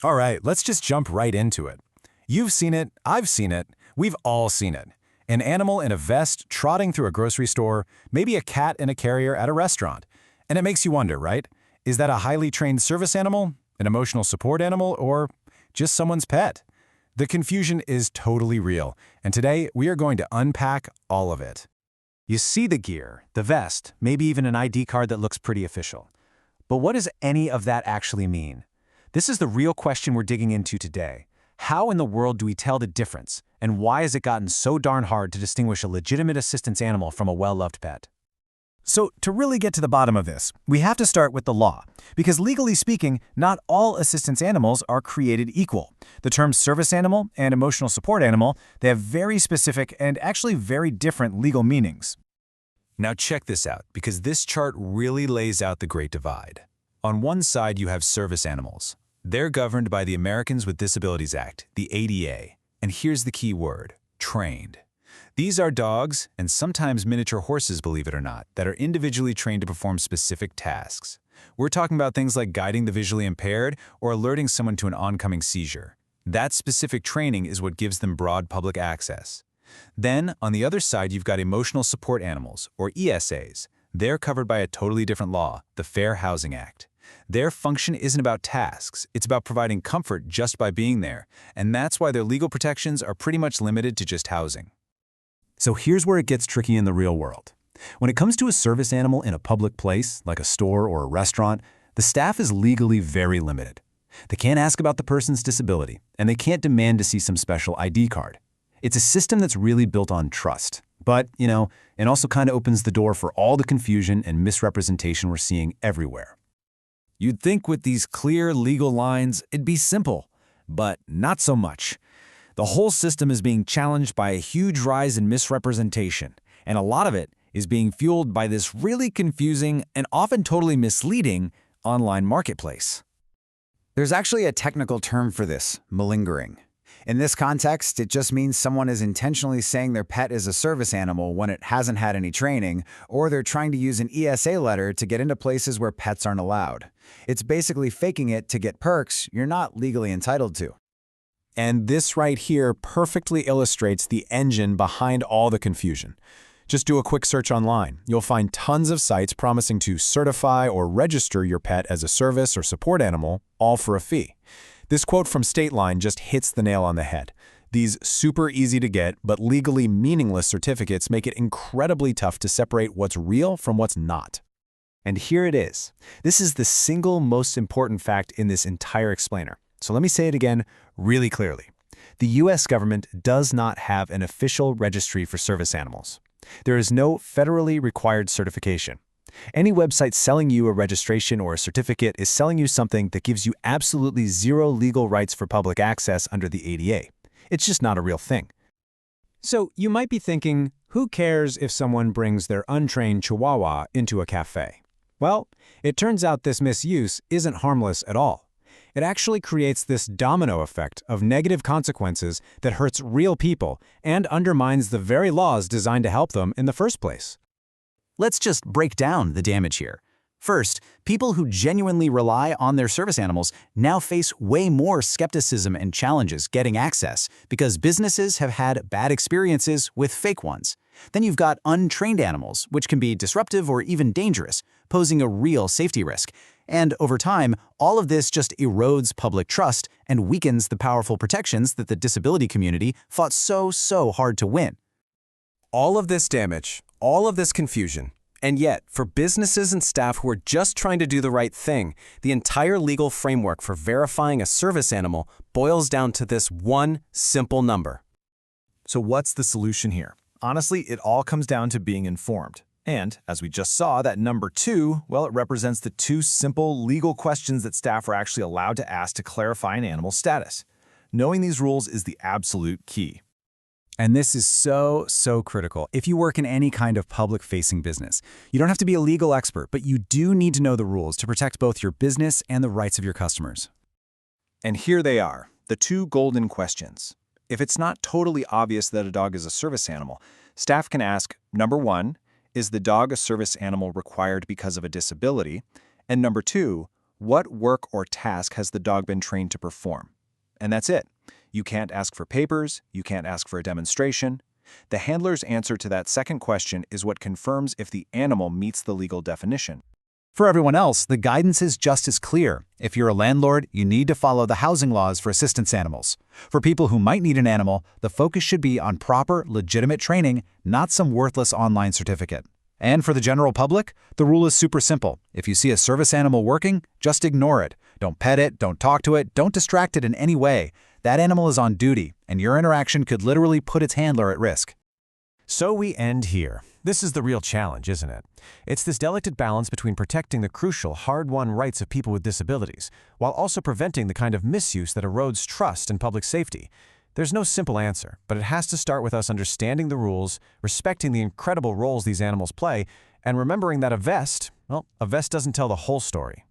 All right, let's just jump right into it. You've seen it, I've seen it, we've all seen it. An animal in a vest trotting through a grocery store, maybe a cat in a carrier at a restaurant. And it makes you wonder, right? Is that a highly trained service animal, an emotional support animal, or just someone's pet? The confusion is totally real, and today we are going to unpack all of it. You see the gear, the vest, maybe even an ID card that looks pretty official. But what does any of that actually mean? This is the real question we're digging into today. How in the world do we tell the difference, and why has it gotten so darn hard to distinguish a legitimate assistance animal from a well-loved pet? So, to really get to the bottom of this, we have to start with the law, because legally speaking, not all assistance animals are created equal. The terms service animal and emotional support animal, they have very specific and actually very different legal meanings. Now check this out, because this chart really lays out the great divide. On one side, you have service animals. They're governed by the Americans with Disabilities Act, the ADA. And here's the key word: trained. These are dogs, and sometimes miniature horses, believe it or not, that are individually trained to perform specific tasks. We're talking about things like guiding the visually impaired or alerting someone to an oncoming seizure. That specific training is what gives them broad public access. Then, on the other side, you've got emotional support animals, or ESAs. They're covered by a totally different law, the Fair Housing Act. Their function isn't about tasks, it's about providing comfort just by being there, and that's why their legal protections are pretty much limited to just housing. So here's where it gets tricky in the real world. When it comes to a service animal in a public place, like a store or a restaurant, the staff is legally very limited. They can't ask about the person's disability, and they can't demand to see some special ID card. It's a system that's really built on trust. But, it also kind of opens the door for all the confusion and misrepresentation we're seeing everywhere. You'd think with these clear legal lines, it'd be simple, but not so much. The whole system is being challenged by a huge rise in misrepresentation, and a lot of it is being fueled by this really confusing and often totally misleading online marketplace. There's actually a technical term for this: malingering. In this context, it just means someone is intentionally saying their pet is a service animal when it hasn't had any training, or they're trying to use an ESA letter to get into places where pets aren't allowed. It's basically faking it to get perks you're not legally entitled to. And this right here perfectly illustrates the engine behind all the confusion. Just do a quick search online. You'll find tons of sites promising to certify or register your pet as a service or support animal, all for a fee. This quote from State Line just hits the nail on the head. These super easy to get but legally meaningless certificates make it incredibly tough to separate what's real from what's not. And here it is. This is the single most important fact in this entire explainer. So let me say it again really clearly. The U.S. government does not have an official registry for service animals. There is no federally required certification. Any website selling you a registration or a certificate is selling you something that gives you absolutely zero legal rights for public access under the ADA. It's just not a real thing. So you might be thinking, who cares if someone brings their untrained chihuahua into a cafe? Well, it turns out this misuse isn't harmless at all. It actually creates this domino effect of negative consequences that hurts real people and undermines the very laws designed to help them in the first place. Let's just break down the damage here. First, people who genuinely rely on their service animals now face way more skepticism and challenges getting access because businesses have had bad experiences with fake ones. Then you've got untrained animals, which can be disruptive or even dangerous, posing a real safety risk. And over time, all of this just erodes public trust and weakens the powerful protections that the disability community fought so hard to win. All of this damage, all of this confusion, and yet, for businesses and staff who are just trying to do the right thing, the entire legal framework for verifying a service animal boils down to this one simple number. So what's the solution here? Honestly, it all comes down to being informed. And, as we just saw, that number 2, well, it represents the 2 simple legal questions that staff are actually allowed to ask to clarify an animal's status. Knowing these rules is the absolute key. And this is so critical. If you work in any kind of public-facing business, you don't have to be a legal expert, but you do need to know the rules to protect both your business and the rights of your customers. And here they are, the 2 golden questions. If it's not totally obvious that a dog is a service animal, staff can ask, number 1, is the dog a service animal required because of a disability? And number 2, What work or task has the dog been trained to perform? And that's it. You can't ask for papers, you can't ask for a demonstration. The handler's answer to that second question is what confirms if the animal meets the legal definition. For everyone else, the guidance is just as clear. If you're a landlord, you need to follow the housing laws for assistance animals. For people who might need an animal, the focus should be on proper, legitimate training, not some worthless online certificate. And for the general public, the rule is super simple. If you see a service animal working, just ignore it. Don't pet it, don't talk to it, don't distract it in any way. That animal is on duty, and your interaction could literally put its handler at risk. So we end here. This is the real challenge, isn't it? It's this delicate balance between protecting the crucial, hard-won rights of people with disabilities, while also preventing the kind of misuse that erodes trust and public safety. There's no simple answer, but it has to start with us understanding the rules, respecting the incredible roles these animals play, and remembering that a vest doesn't tell the whole story.